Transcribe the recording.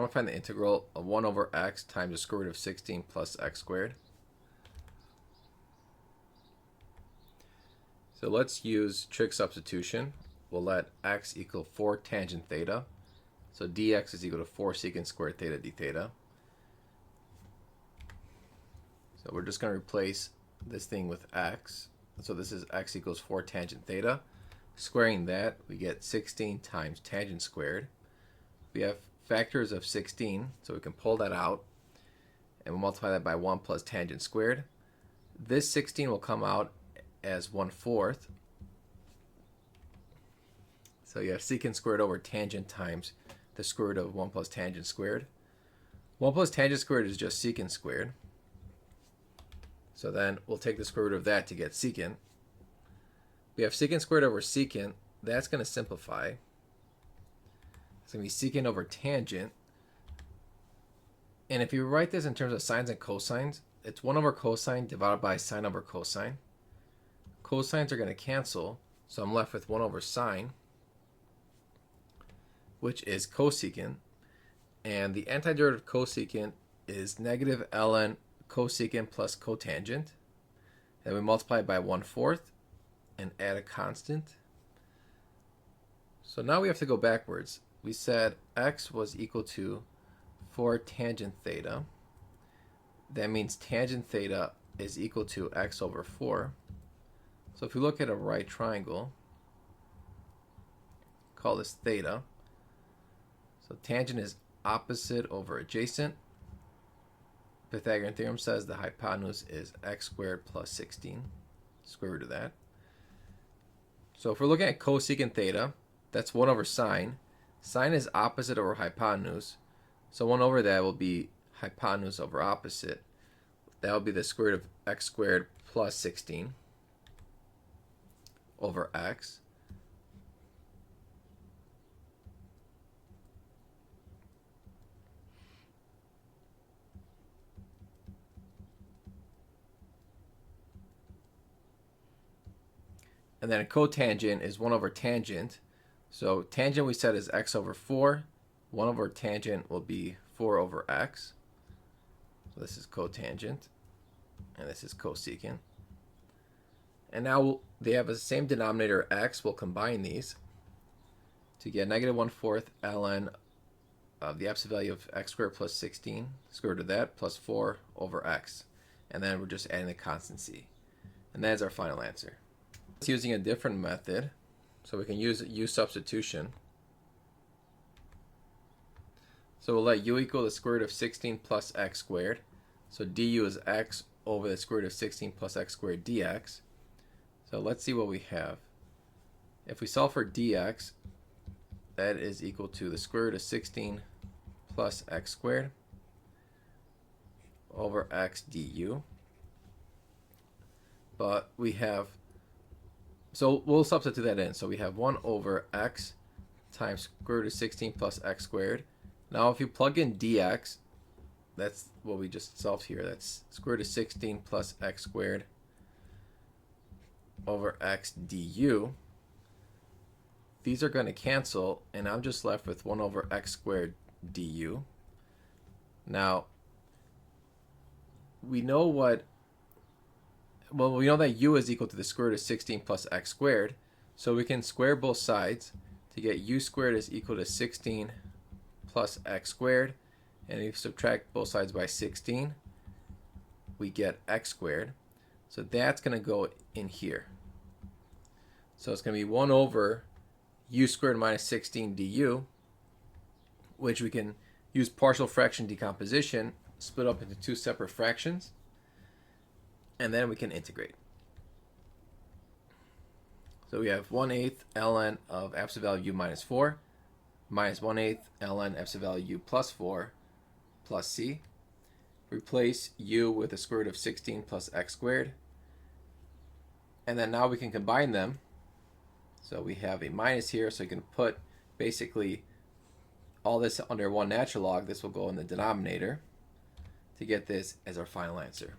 want to find the integral of 1 over x times the square root of 16 plus x squared. So let's use trig substitution. We'll let x equal 4 tangent theta. So dx is equal to 4 secant squared theta d theta. So we're just going to replace this thing with x. So this is x equals 4 tangent theta. Squaring that, we get 16 times tangent squared. We have factors of 16, so we can pull that out. And we'll multiply that by 1 plus tangent squared. This 16 will come out as 1/4. So you have secant squared over tangent times the square root of 1 plus tangent squared. 1 plus tangent squared is just secant squared. So then we'll take the square root of that to get secant. We have secant squared over secant. That's going to simplify. It's going to be secant over tangent. And if you write this in terms of sines and cosines, it's 1 over cosine divided by sine over cosine. Cosines are going to cancel, so I'm left with 1 over sine, which is cosecant. And the antiderivative of cosecant is negative ln cosecant plus cotangent. And we multiply it by 1/4 and add a constant. So now we have to go backwards. We said x was equal to 4 tangent theta. That means tangent theta is equal to x over 4. So if we look at a right triangle, call this theta. So tangent is opposite over adjacent. Pythagorean theorem says the hypotenuse is x squared plus 16, square root of that. So if we're looking at cosecant theta, that's 1 over sine. Sine is opposite over hypotenuse. So 1 over that will be hypotenuse over opposite. That will be the square root of x squared plus 16 over x. And then a cotangent is 1 over tangent. So tangent we said is x over 4. 1 over tangent will be 4 over x. So this is cotangent. And this is cosecant. And now they have the same denominator x. We'll combine these to get negative 1/4 ln of the absolute value of x squared plus 16, square root of that, plus 4 over x. And then we're just adding the constant c. And that is our final answer. It's using a different method, so we can use u substitution. So we'll let u equal the square root of 16 plus x squared. So du is x over the square root of 16 plus x squared dx. So let's see what we have. If we solve for dx, that is equal to the square root of 16 plus x squared over x du. But we have, so we'll substitute that in. So we have 1 over x times square root of 16 plus x squared. Now if you plug in dx, that's what we just solved here. That's square root of 16 plus x squared over x du. These are going to cancel, and I'm just left with 1 over x squared du. Now, we know we know that u is equal to the square root of 16 plus x squared, so we can square both sides to get u squared is equal to 16 plus x squared, and if you subtract both sides by 16, we get x squared. So that's going to go in here. So it's going to be 1 over u squared minus 16 du, which we can use partial fraction decomposition, split up into 2 separate fractions, and then we can integrate. So we have 1/8 ln of absolute value u minus 4 minus 1/8 ln absolute value u plus 4 plus c. Replace u with the square root of 16 plus x squared. And then now we can combine them. So we have a minus here, so you can put basically all this under one natural log. This will go in the denominator to get this as our final answer.